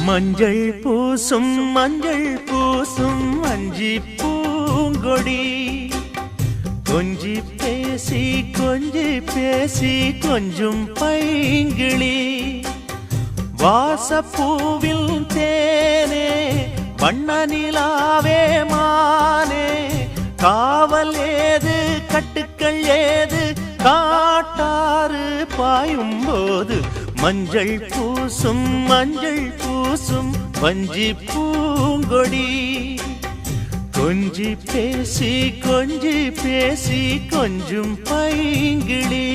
மஞ்சள் பூசும் அஞ்சி பூங்கொடி கொஞ்சி பேசி கொஞ்சும் பைங்கிளி வாசப்பூவில் தேனே வண்ண நிலாவே மானே காவல் ஏது கட்டுக்கள் ஏது காட்டாறு பாயும் போது மஞ்சள் பூசும் வஞ்சி பூங்கொடி கொஞ்சி பேசி கொஞ்சும் பைங்கிளி